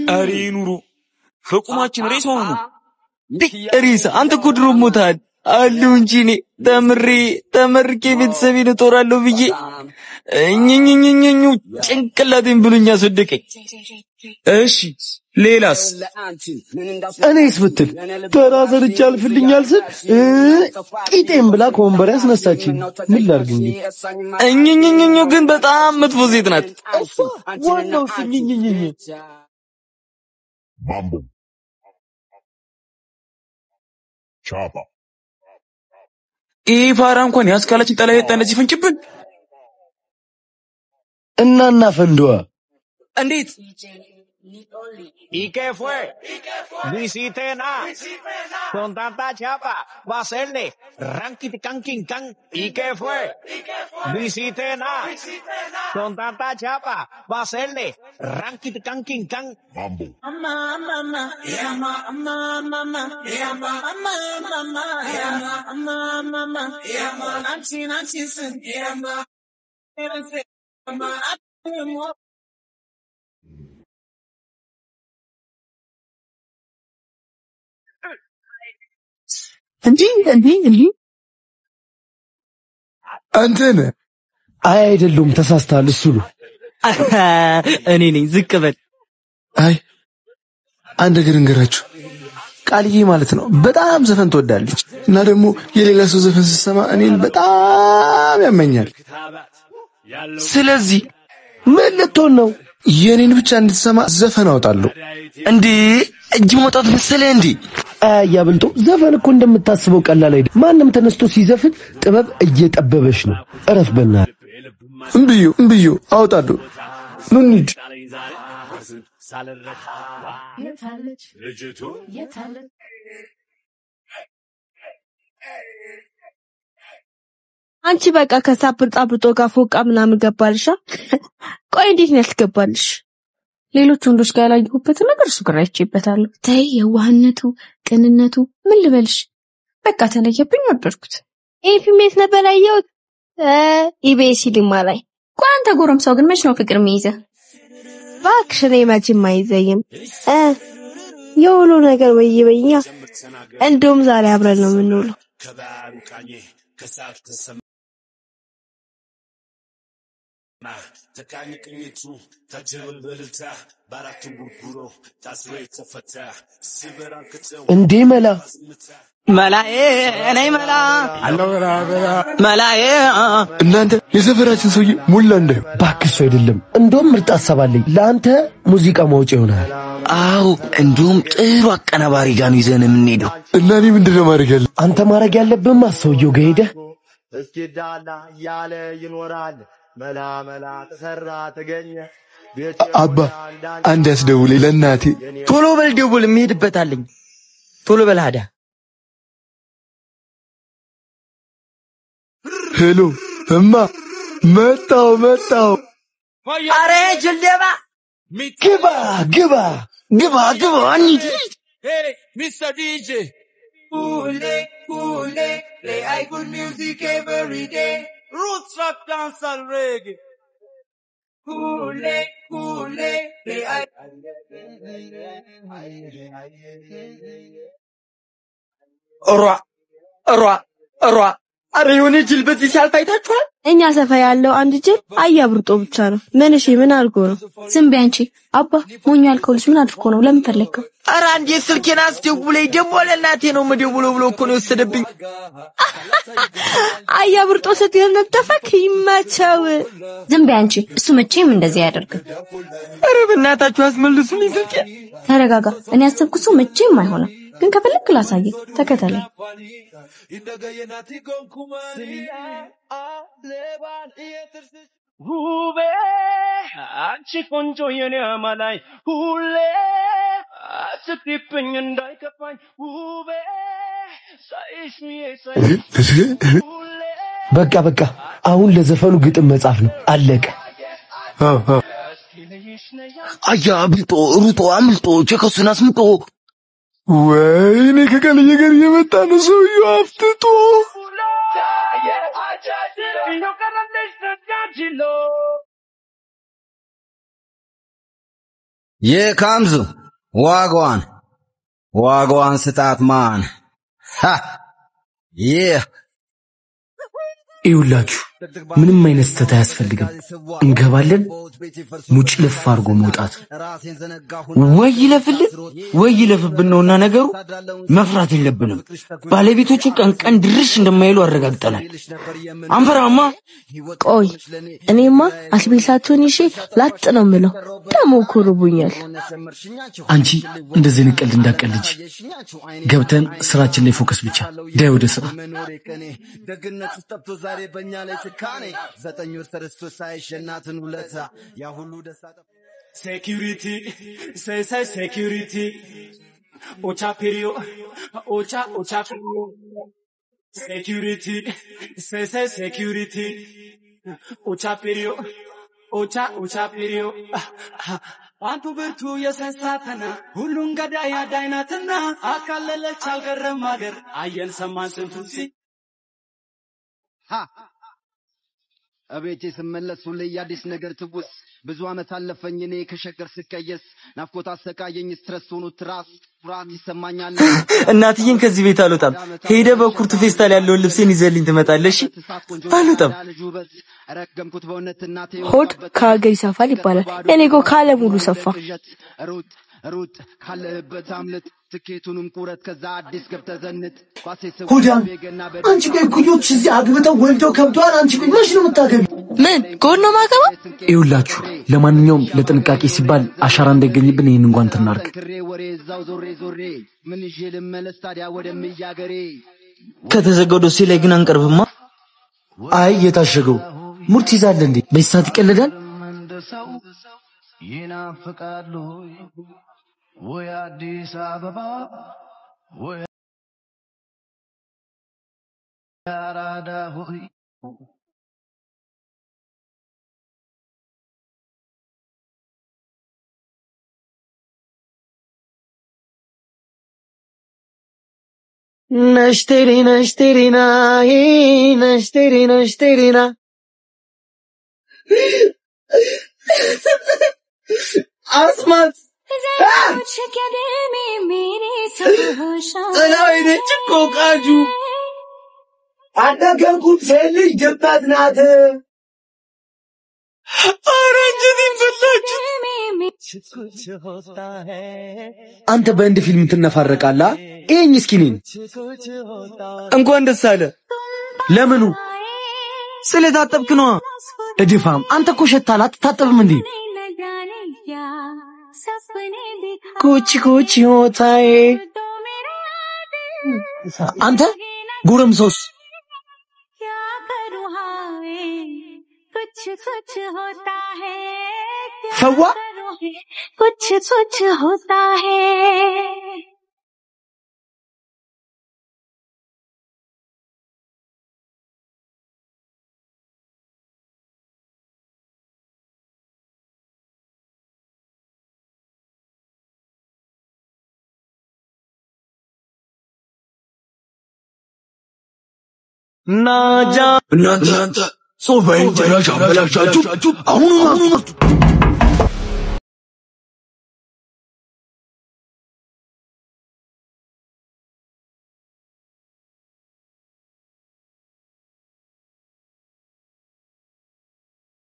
أري نورو فقوماتشن ريس هونو دي ريس أنت كدرو موتاد ألونجيني تمركي بتسبين تورالو بيجي نيو ጭንቅላቴን ብሉኛ ሰደቀኝ እሺ ሌላስ እኔስ ብትል ተራዘርቻ አልፍልኛል ስል ቂጤም ብላ ኮምበር ያስነሳችኝ ምን ላርግ እንጂ ግን በጣም መጥፎ ሴት ናት ዋናው ስኝኝኝ ማምቦ ቻባ ኢፋራ እንኳን ያስካለችን ጠላ የጣ እንደዚህ ፍንጭብን እናና ፈንዱዋ እንዴት ¿Y qué fue? Visite na. Con tanta chapa va a hacerle ranking canking can. ¿Y qué fue? Visite na. Con tanta chapa va a hacerle ranking canking can. Mambo. Mama, yeah, mama, yeah, mama, yeah, mama, እንዴ አንተ ነህ አይደለም ተሳስተሃል እሱ ነው እኔ ነኝ ዝቅ በል አይ አንድ ነገር እንገራችሁ ቃልዬ ማለት ነው በጣም ዘፈን ትወዳለች እና ደግሞ የሌላ ሰው ዘፈን ስትሰማ እኔን በጣም ያመኛል ስለዚህ ምን ልትሆን ነው የኔን ብቻ እንድትሰማ ዘፈን አውጣለሁ እንዴ እጅ መውጣት መሰለህ እንዴ ያብልጦ ዘፈን እኮ እንደምታስበው ቀላል አይደል ማንንም ተነስቶ ሲዘፍን ጥበብ እየጠበበሽ ነው እረፍ በእና እምብዩ አውጣለሁ ኑንድ አንቺ በቃ ከሳብጣብጦ ጋር ፎቃ ምናምን ገባልሽ ቆይ እንዴት ነው ያስገባልሽ ሌሎች ወንዶች ጋር ያላየሁበት ነገር እሱ ጋር አይቼበታለሁ ተይ የዋህነቱ ቅንነቱ ምን ልበልሽ በቃ ተለየብኝ ወደድኩት ኢፊሜት ነበር ያየሁት ኢቢኤስ ሊማ ላይ ቆይ አንተ ጎረምሳው ግን መች ነው ፍቅር የሚይዘ እባክሽ እኔ መቼም አይዘኝም የውሎ ነገር ወይበኛ እንደውም ዛሬ አብረን ነው የምንውለው ተካኝቅኝቱ ተጀበል በልታ ባራቱ ጉርጉሮ ታስሬ ተፈታ ሲበራከተው እንዴ መላዬ እኔ መላዬ እናንተ የሰፈራችን ሰውዬ ሙላ እንደ ባክሽ አይደለም እንደውም ምርጥ አሰባለኝ ለአንተ ሙዚቃ ማውጫ ይሆናል አው እንደውም ጥሩ አቀናባሪ ጋር ነው ይዘን የምንሄደው እና እኔ ምንድነው ማድረግ ያለብኝ አንተ ማድረግ ያለብህማ ሰውዬው ጋር ሄደህ እስኪ ዳላ ያለ ይኖራል መላ ተሰራ ተገኘ አባ አንድ ያስደውልኝ ለእናቴ ቶሎ በል ደውል የምሄድበታለኝ ቶሎ በል ሀዳ ሄሎ እማ መጣው አረ ጀልደባ ግባ እንሂድ Hey Mr. DJ Kule play I good music every day Roots rock dance and reggae Kule play I ሯ አረ የሆነ ጅል በዚህ ሲያልፍ አይታችኋል እኛ ሰፈ ያለው አንድ ጅል አያብርጦ ብቻ ነው ምን አልጎ ነው ዝም ቢያንቺ አባ ሞኝ ያልከውልሽ ምን አድርጎ ነው ለምን ፈለከው አረ አንዴ ስልኬን አስደውለኝ ደሞ ለናቴ ነው መደውለው ብሎ እኮ ነው የወሰደብኝ አያብርጦ ስትል ነጠፈክ ይማቻው ዝም ቢያንቺ እሱ መቼም እንደዚህ ያደርጋል አረ በእናታችሁ አስመልሱልኝ ስልኬን ተረጋጋ እኔ ያሰብኩት ሰው መቼም አይሆንም ግን ከፈለክ ላሳየ ተከተለኝ ውቤ አንቺ ቆንጆ የኔ አማላይ ሁሌ ስትይብኝ እንዳይከፋኝ ውቤ በቃ አሁን ለዘፈኑ ግጥም መጻፍ ነው አለቀ አያብልጦ ሩጦ አምልጦ ቸከሱን አስምጦ ወይኔ ከቀልዬ ጋር የመጣ ነው ሰውዬው አፍጥጦ የካምዙ ዋጓን ስጣት ማን ሃ ይውላችሁ ምንም አይነት ስተት አያስፈልግም እንገባለን ሙጭ ልፍ አርጎ መውጣት ወይ ይለፍብን ነውና ነገሩ መፍራት የለብንም ባለቤቶቹ ቀን ድርሽ እንደማይሉ አረጋግጠናል አንፈራማ ቆይ እኔማ አስቤሳቱን ይዤ ላጥ ነው ምለው ደሞ ኩርቡኛል አንቺ እንደዚህ ንቀል እንዳቀልጂ ገብተን ስራችን ላይ ፎከስ ብቻ ዳይ ወደ ስራ ደግነቱ ተብቶ ዛሬ በእኛ ላይ ትካኔ 9 ወር ተረስቶ ሳይሸናትን ውለታ ያ ሁሉ ደስታ security say security ocha perio security say security ocha perio አንቱ ብርቱ የሰንሳተና ሁሉን ገዳይ አዳይናትና አካለለች አልገረም ሀገር አየን ሰማን ስንቱሲ አቤቴ ስመለስ ሁሌ አዲስ ነገር ትውስ ብዙ አመት አለፈኝ እኔ ከሸገር ስቀየስ ናፍቆት አሰቃየኝ ስትረስ ሆኖ ትራስ ፍራት ይሰማኛል እናትዬን ከዚህ ቤት አልወጣም ሄደ በኩርቱ ፌስታል ያለውን ልብሴን ይዘልኝ ትመጣለሽ አልወጣም ረገምኩት በእውነት እናቴ ሆድ ካገር ይሰፋል ይባላል እኔ ጎ ካለ ሙሉ ሰፋ ሩጥ ካለበት አምልጥ ትኬቱንም ቁረት ከዛ አዲስ ገብተዘንጥ ሆዳም አንቺ ከኩዮች እዚህ አግብተው ወልደው ከብቷል አንቺ ምንሽ ነው የምታገቢ ምን ጎን ነው ማገባ ይውላችሁ ለማንኛውም ለጥንቃቄ ሲባል አሻራ እንዳይገኝብን ይሄን እንኳን ተናርክ ወሬ እዛው ዞሬ ምን ይዤ ልመለስ ታዲያ ወደምያገሬ ከተዘገዶ ሲላይ ግን አንቀርብማ አይ የታሸገው ሙርት ይዛል እንዴ በሳት ይቀለዳል ይናፍቃሉ ወይ አዲስ አበባ ወይ አራዳ ሆይ ነሽቴሪና አስማት እላይኔ ጭቆ ቃጁ አዳገንኩት ሴልጅ ጀባት ናት አረንጅት ይፈላች አንተ በእንድ ፊልም ትነፋረቃላ ይሄኝ እስኪኔን እንኳን ደስ አለ ለምኑ ስለታጠብክ ነው እድፋም አንተ እኮ ሸታላ አትታጠብም እንዴ ኩቺ ሆታዬ አንተ ጎረምሶስ कुछ होता है फवा कुछ होता है ना जा እናንተ ሶፋዬን ጭራሽ አበላሻችሁ አሁን